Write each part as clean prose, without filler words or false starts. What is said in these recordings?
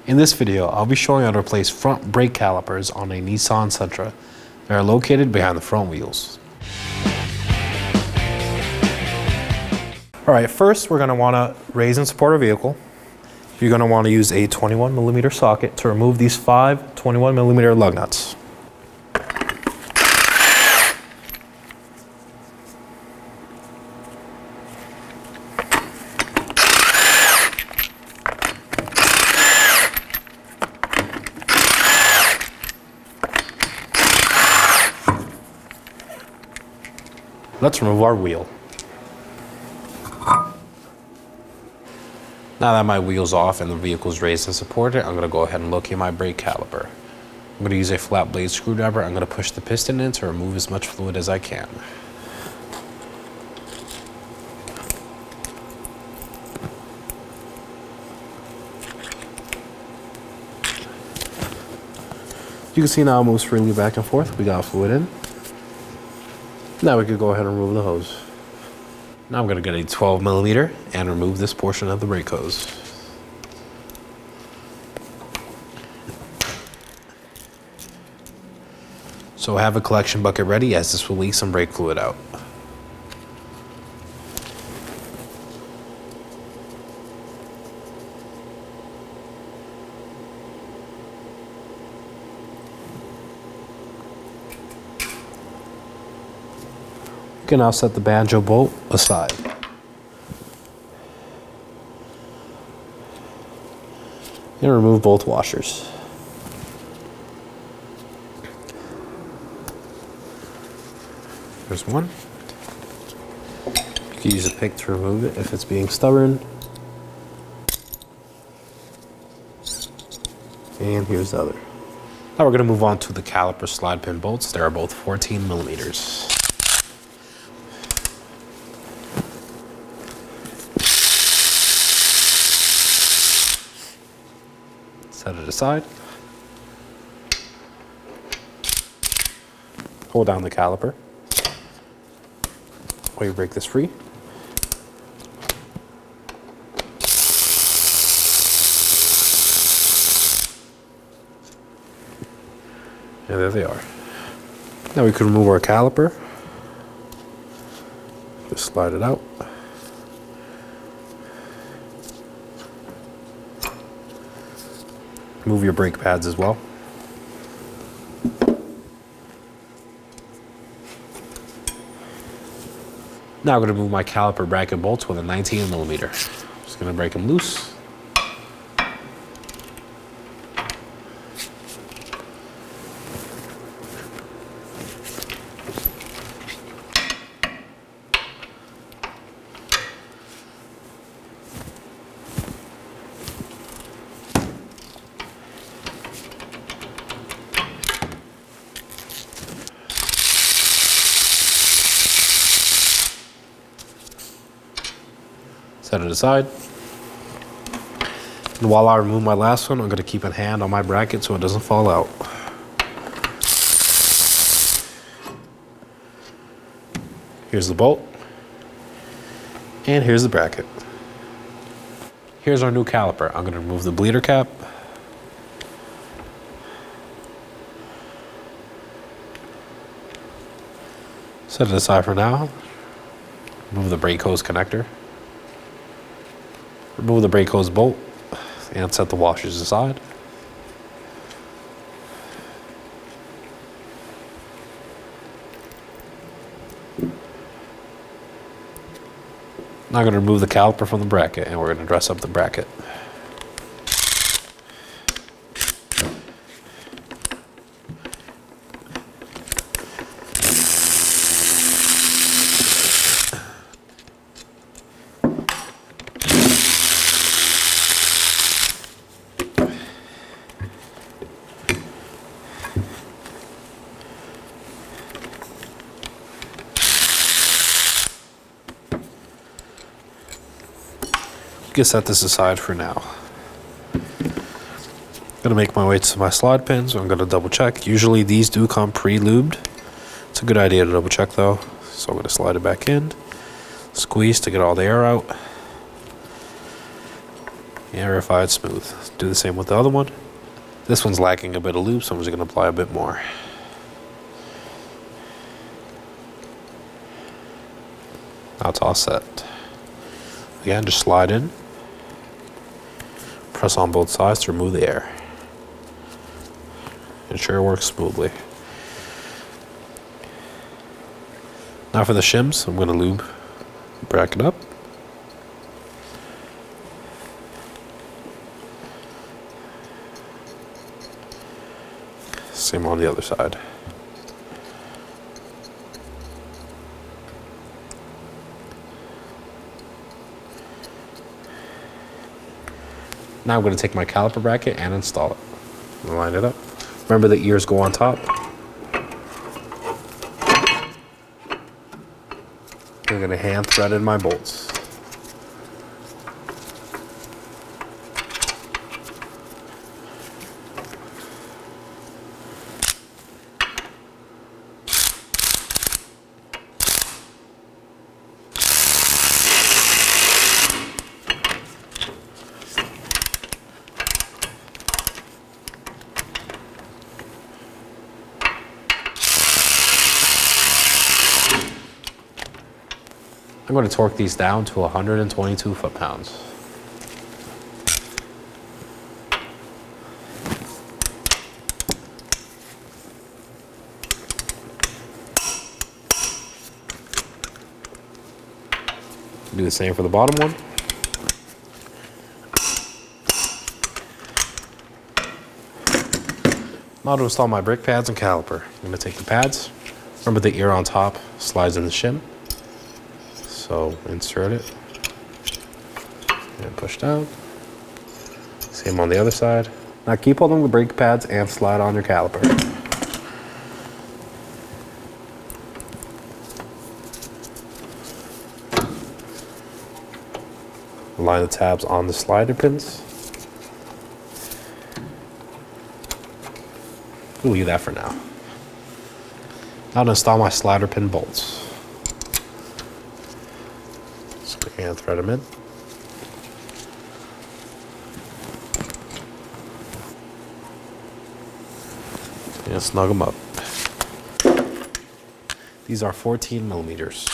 In this video, I'll be showing how to replace front brake calipers on a Nissan Sentra. They are located behind the front wheels. Alright, first we're going to want to raise and support our vehicle. You're going to want to use a 21mm socket to remove these 5 21mm lug nuts. Let's remove our wheel. Now that my wheel's off and the vehicle's raised and supported, I'm going to go ahead and locate my brake caliper. I'm going to use a flat blade screwdriver. I'm going to push the piston in to remove as much fluid as I can. You can see now it moves freely back and forth. We got fluid in. Now we could go ahead and remove the hose. Now I'm going to get a 12mm and remove this portion of the brake hose. So I have a collection bucket ready, as this will leak some brake fluid out. You can now set the banjo bolt aside. And remove both washers. There's one. You can use a pick to remove it if it's being stubborn. And here's the other. Now we're going to move on to the caliper slide pin bolts. They are both 14mm. Set it aside. Hold down the caliper while you break this free. And there they are. Now we can remove our caliper. Just slide it out. Move your brake pads as well. Now I'm going to move my caliper bracket bolts with a 19mm. Just going to break them loose. Set it aside. And while I remove my last one, I'm going to keep a hand on my bracket so it doesn't fall out. Here's the bolt. And here's the bracket. Here's our new caliper. I'm going to remove the bleeder cap. Set it aside for now. Remove the brake hose connector. Remove the brake hose bolt and set the washers aside. Now I'm going to remove the caliper from the bracket and we're going to dress up the bracket. Can set this aside for now. Gonna make my way to my slide pins. I'm gonna double check. Usually these do come pre-lubed. It's a good idea to double check though. So I'm gonna slide it back in, squeeze to get all the air out, and verify it's smooth. Do the same with the other one. This one's lacking a bit of lube, so I'm just going to apply a bit more. Now it's all set. Again, just slide in. Press on both sides to remove the air. Ensure it works smoothly. Now for the shims, I'm going to lube the bracket up. Same on the other side. Now I'm going to take my caliper bracket and install it. I'm going to line it up. Remember, the ears go on top. I'm going to hand thread in my bolts. I'm going to torque these down to 122 foot-pounds. Do the same for the bottom one. Now to install my brake pads and caliper. I'm going to take the pads. Remember, the ear on top slides in the shim. So insert it and push down. Same on the other side. Now keep holding the brake pads and slide on your caliper. Align the tabs on the slider pins. We'll leave that for now. Now to install my slider pin bolts. And thread them in. And snug them up. These are 14 millimeters.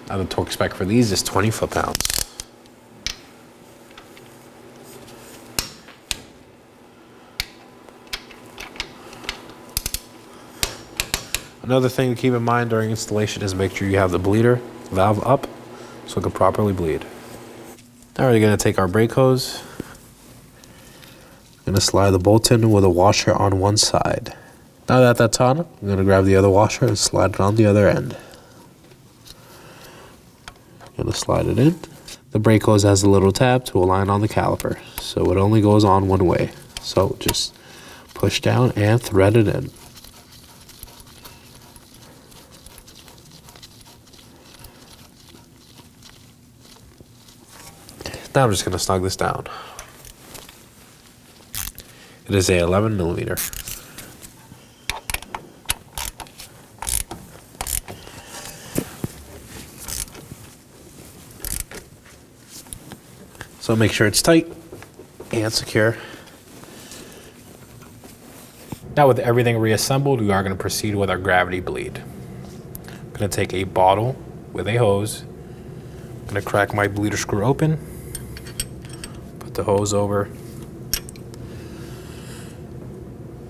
Now the torque spec for these is 20 foot-pounds. Another thing to keep in mind during installation is make sure you have the bleeder valve up so it can properly bleed. Now we're going to take our brake hose. I'm going to slide the bolt in with a washer on one side. Now that that's on, I'm going to grab the other washer and slide it on the other end. I'm going to slide it in. The brake hose has a little tab to align on the caliper, so it only goes on one way. So just push down and thread it in. Now I'm just going to snug this down. It is a 11 millimeter. So make sure it's tight and secure. Now with everything reassembled, we are going to proceed with our gravity bleed. I'm going to take a bottle with a hose. I'm going to crack my bleeder screw open. The hose over.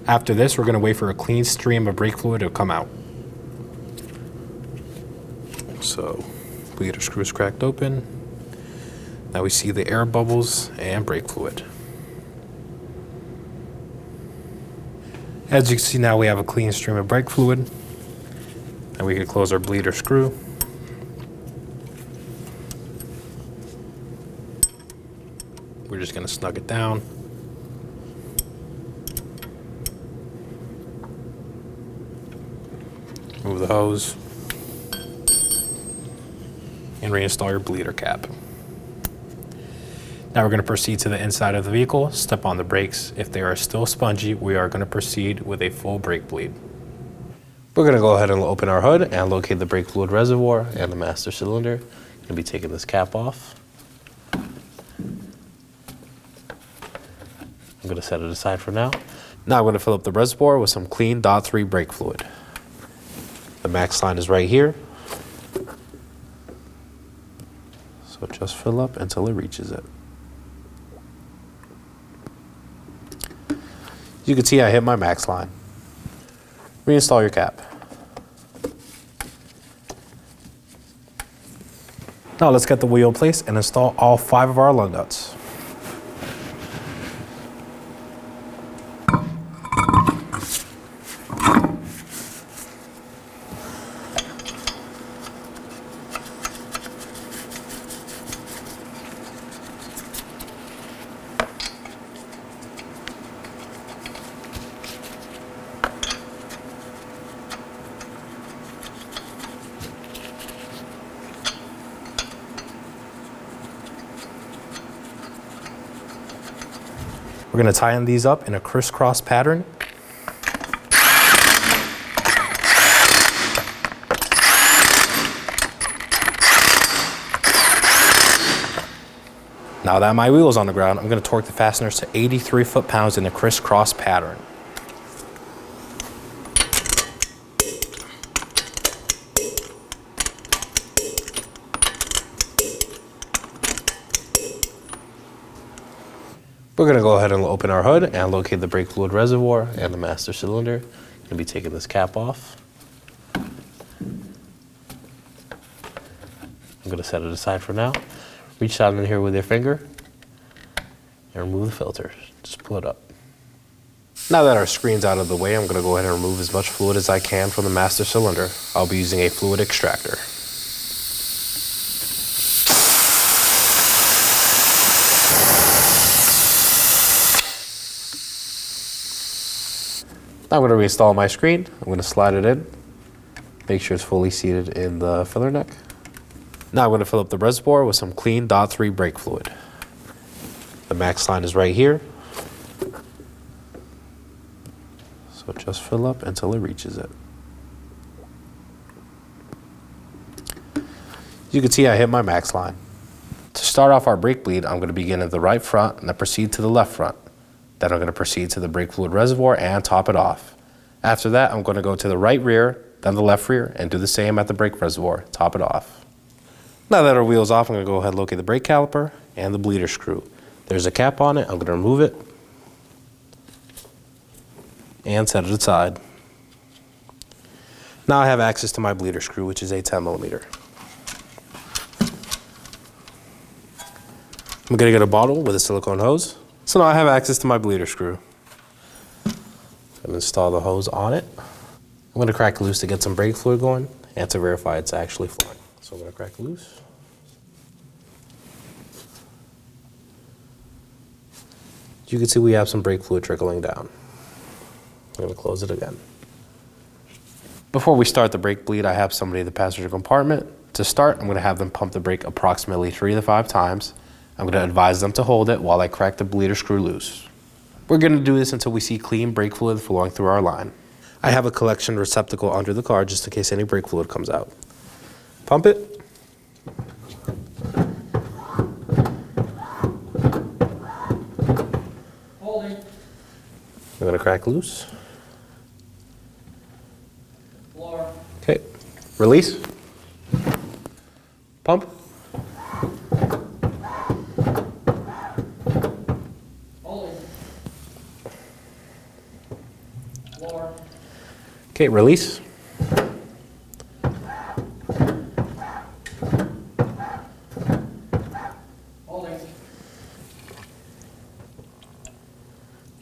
After this, we're going to wait for a clean stream of brake fluid to come out. So, bleeder screws cracked open. Now we see the air bubbles and brake fluid. As you can see, now we have a clean stream of brake fluid. And we can close our bleeder screw. We're just going to snug it down. Move the hose. And reinstall your bleeder cap. Now we're going to proceed to the inside of the vehicle, step on the brakes. If they are still spongy, we are going to proceed with a full brake bleed. We're going to go ahead and open our hood and locate the brake fluid reservoir and the master cylinder. I'm going to be taking this cap off. I'm going to set it aside for now. Now I'm going to fill up the reservoir with some clean .3 brake fluid. The max line is right here. So just fill up until it reaches it. You can see I hit my max line. Reinstall your cap. Now let's get the wheel in place and install all 5 of our lug nuts. We're going to tie in these up in a crisscross pattern. Now that my wheel is on the ground, I'm going to torque the fasteners to 83 foot-pounds in a crisscross pattern. We're going to go ahead and open our hood and locate the brake fluid reservoir and the master cylinder. I'm going to be taking this cap off. I'm going to set it aside for now. Reach down in here with your finger and remove the filter. Just pull it up. Now that our screen's out of the way, I'm going to go ahead and remove as much fluid as I can from the master cylinder. I'll be using a fluid extractor. Now I'm going to reinstall my screen. I'm going to slide it in. Make sure it's fully seated in the filler neck. Now I'm going to fill up the reservoir with some clean .3 brake fluid. The max line is right here. So just fill up until it reaches it. You can see I hit my max line. To start off our brake bleed, I'm going to begin at the right front and then proceed to the left front. Then I'm going to proceed to the brake fluid reservoir and top it off. After that, I'm going to go to the right rear, then the left rear, and do the same at the brake reservoir, top it off. Now that our wheel's off, I'm going to go ahead and locate the brake caliper and the bleeder screw. There's a cap on it. I'm going to remove it and set it aside. Now I have access to my bleeder screw, which is a 10mm. I'm going to get a bottle with a silicone hose. So now I have access to my bleeder screw. I'm going to install the hose on it. I'm going to crack it loose to get some brake fluid going and to verify it's actually flowing. So I'm going to crack it loose. You can see we have some brake fluid trickling down. I'm going to close it again. Before we start the brake bleed, I have somebody in the passenger compartment. To start, I'm going to have them pump the brake approximately 3 to 5 times. I'm going to advise them to hold it while I crack the bleeder screw loose. We're going to do this until we see clean brake fluid flowing through our line. I have a collection receptacle under the car just in case any brake fluid comes out. Pump it. Holding. I'm going to crack loose. Floor. Okay. Release. Pump. Okay, release. Holding.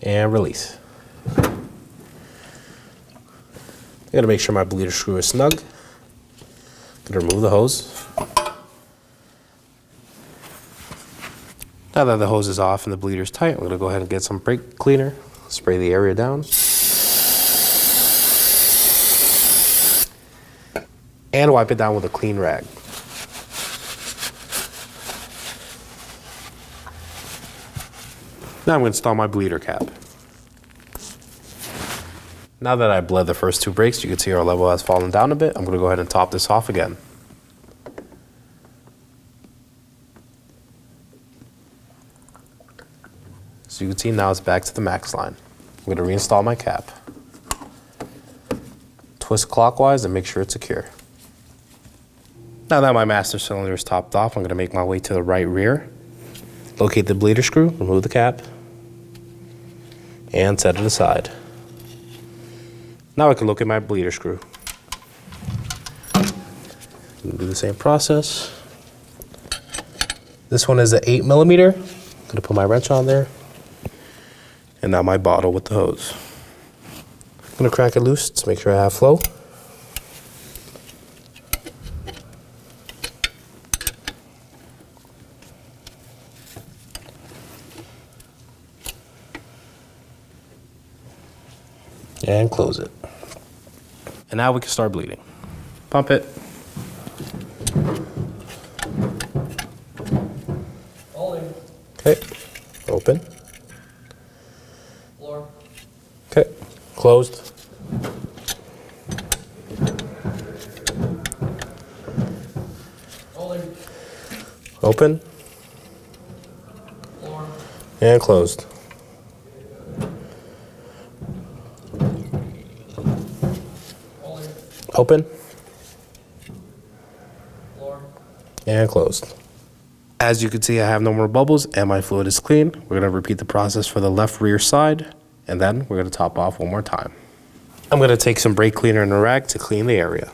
And release. I gotta make sure my bleeder screw is snug. Gonna remove the hose. Now that the hose is off and the bleeder is tight, I'm gonna go ahead and get some brake cleaner, spray the area down. And wipe it down with a clean rag. Now I'm going to install my bleeder cap. Now that I bled the first 2 brakes, you can see our level has fallen down a bit. I'm going to go ahead and top this off again. So you can see now it's back to the max line. I'm going to reinstall my cap. Twist clockwise and make sure it's secure. Now that my master cylinder is topped off, I'm going to make my way to the right rear. Locate the bleeder screw, remove the cap, and set it aside. Now I can look at my bleeder screw. Do the same process. This one is an 8mm. I'm going to put my wrench on there. And now my bottle with the hose. I'm going to crack it loose to make sure I have flow. And close it. And now we can start bleeding. Pump it. Holding. Okay. Open. Floor. Okay. Closed. Holding. Open. Floor. And closed. Holding. Open. Floor. And closed. As you can see, I have no more bubbles and my fluid is clean. We're going to repeat the process for the left rear side, and then we're going to top off one more time. I'm going to take some brake cleaner and a rag to clean the area.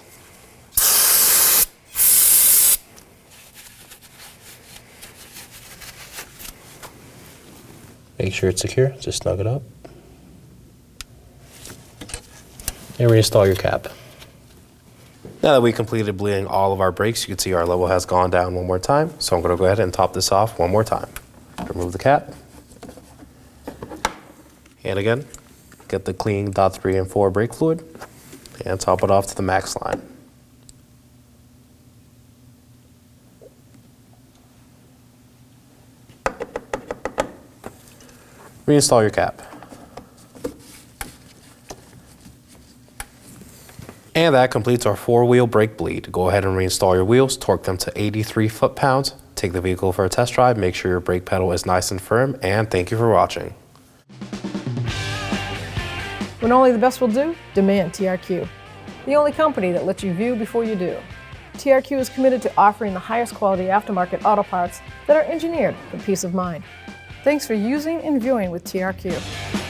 Make sure it's secure, just snug it up. And reinstall your cap. Now that we completed bleeding all of our brakes, you can see our level has gone down one more time. So I'm going to go ahead and top this off one more time. Remove the cap. And again, get the clean dot 3 and 4 brake fluid and top it off to the max line. Reinstall your cap. And that completes our 4-wheel brake bleed. Go ahead and reinstall your wheels, torque them to 83 foot-pounds, take the vehicle for a test drive, make sure your brake pedal is nice and firm, and thank you for watching. When only the best will do, demand TRQ. The only company that lets you view before you do. TRQ is committed to offering the highest quality aftermarket auto parts that are engineered for peace of mind. Thanks for using and viewing with TRQ.